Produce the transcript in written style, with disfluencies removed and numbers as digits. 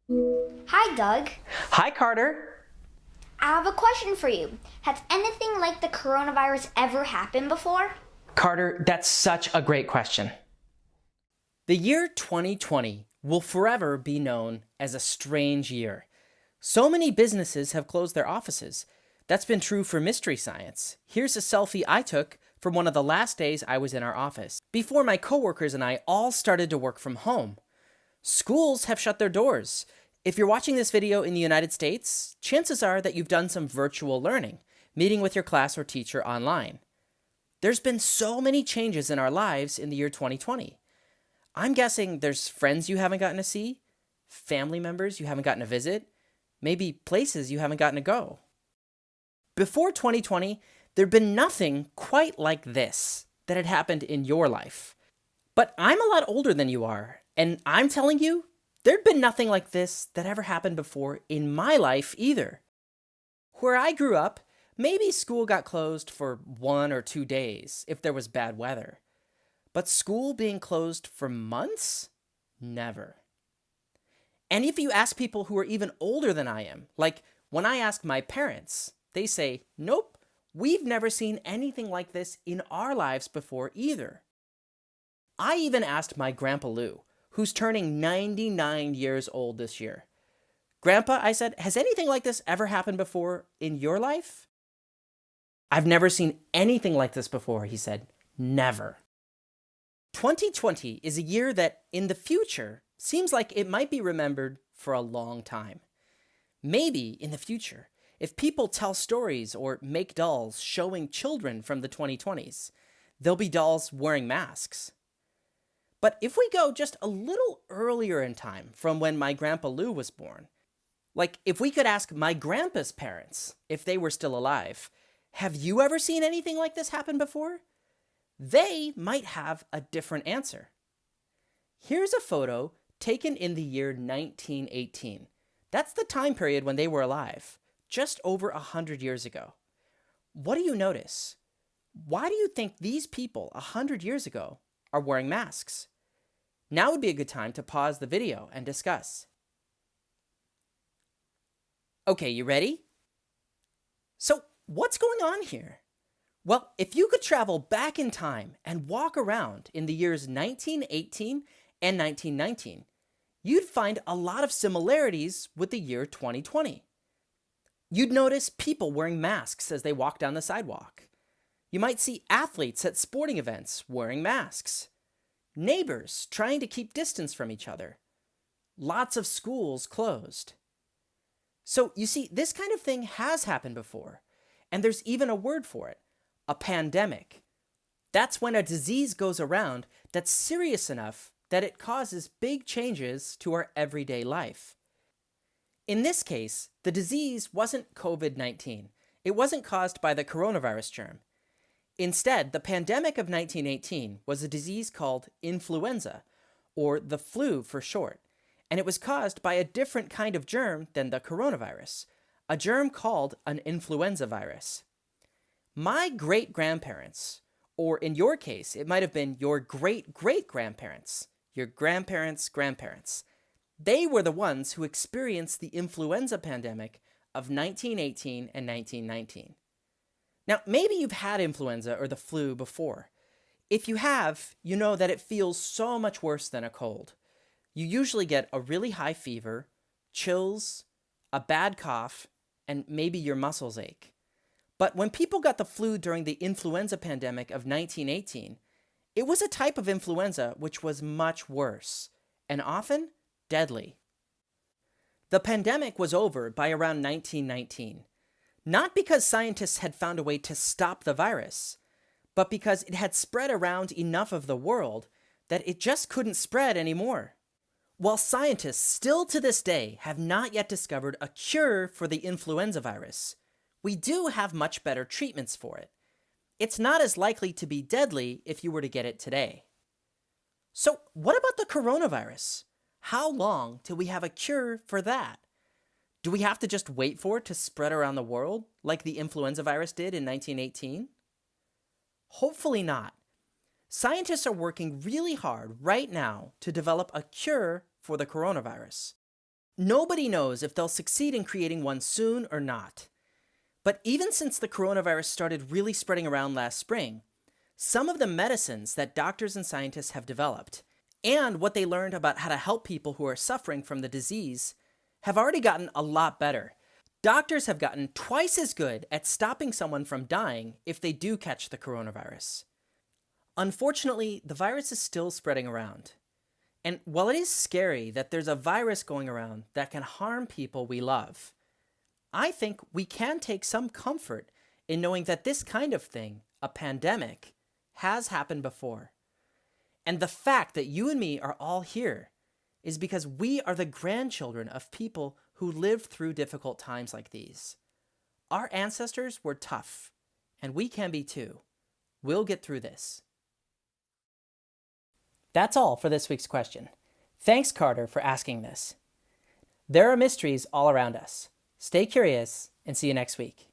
Hi, Doug. Hi, Carter. I have a question for you. Has anything like the coronavirus ever happened before? Carter, that's such a great question. The year 2020 will forever be known as a strange year. So many businesses have closed their offices. That's been true for Mystery Science. Here's a selfie I took from one of the last days I was in our office, before my coworkers and I all started to work from home. Schools have shut their doors. If you're watching this video in the United States, chances are that you've done some virtual learning, meeting with your class or teacher online. There's been so many changes in our lives in the year 2020. I'm guessing there's friends you haven't gotten to see, family members you haven't gotten to visit, maybe places you haven't gotten to go. Before 2020, there'd been nothing quite like this that had happened in your life. But I'm a lot older than you are, and I'm telling you, there'd been nothing like this that ever happened before in my life either. Where I grew up, maybe school got closed for 1 or 2 days if there was bad weather. But school being closed for months? Never. And if you ask people who are even older than I am, like when I ask my parents, they say, nope, we've never seen anything like this in our lives before either. I even asked my Grandpa Lou, who's turning 99 years old this year. Grandpa, I said, has anything like this ever happened before in your life? I've never seen anything like this before, he said. Never. 2020 is a year that, in the future, seems like it might be remembered for a long time. Maybe, in the future, if people tell stories or make dolls showing children from the 2020s, there'll be dolls wearing masks. But if we go just a little earlier in time from when my Grandpa Lou was born, like if we could ask my grandpa's parents if they were still alive, have you ever seen anything like this happen before? They might have a different answer. Here's a photo taken in the year 1918. That's the time period when they were alive, just over 100 years ago. What do you notice? Why do you think these people 100 years ago are wearing masks? Now would be a good time to pause the video and discuss. Okay, you ready? So, what's going on here? Well, if you could travel back in time and walk around in the years 1918 and 1919, you'd find a lot of similarities with the year 2020. You'd notice people wearing masks as they walk down the sidewalk. You might see athletes at sporting events wearing masks. Neighbors trying to keep distance from each other. Lots of schools closed. So you see, this kind of thing has happened before, and there's even a word for it, a pandemic. That's when a disease goes around that's serious enough that it causes big changes to our everyday life. In this case, the disease wasn't COVID-19. It wasn't caused by the coronavirus germ. Instead, the pandemic of 1918 was a disease called influenza, or the flu for short, and it was caused by a different kind of germ than the coronavirus, a germ called an influenza virus. My great-grandparents, or in your case, it might have been your great-great-grandparents, your grandparents' grandparents, they were the ones who experienced the influenza pandemic of 1918 and 1919. Now, maybe you've had influenza or the flu before. If you have, you know that it feels so much worse than a cold. You usually get a really high fever, chills, a bad cough, and maybe your muscles ache. But when people got the flu during the influenza pandemic of 1918, it was a type of influenza which was much worse, and often deadly. The pandemic was over by around 1919, not because scientists had found a way to stop the virus, but because it had spread around enough of the world that it just couldn't spread anymore. While scientists still to this day have not yet discovered a cure for the influenza virus, we do have much better treatments for it. It's not as likely to be deadly if you were to get it today. So what about the coronavirus? How long till we have a cure for that? Do we have to just wait for it to spread around the world like the influenza virus did in 1918? Hopefully not. Scientists are working really hard right now to develop a cure for the coronavirus. Nobody knows if they'll succeed in creating one soon or not. But even since the coronavirus started really spreading around last spring, some of the medicines that doctors and scientists have developed, and what they learned about how to help people who are suffering from the disease, have already gotten a lot better. Doctors have gotten twice as good at stopping someone from dying if they do catch the coronavirus. Unfortunately, the virus is still spreading around. And while it is scary that there's a virus going around that can harm people we love, I think we can take some comfort in knowing that this kind of thing, a pandemic, has happened before. And the fact that you and me are all here is because we are the grandchildren of people who lived through difficult times like these. Our ancestors were tough, and we can be too. We'll get through this. That's all for this week's question. Thanks, Carter, for asking this. There are mysteries all around us. Stay curious, and see you next week.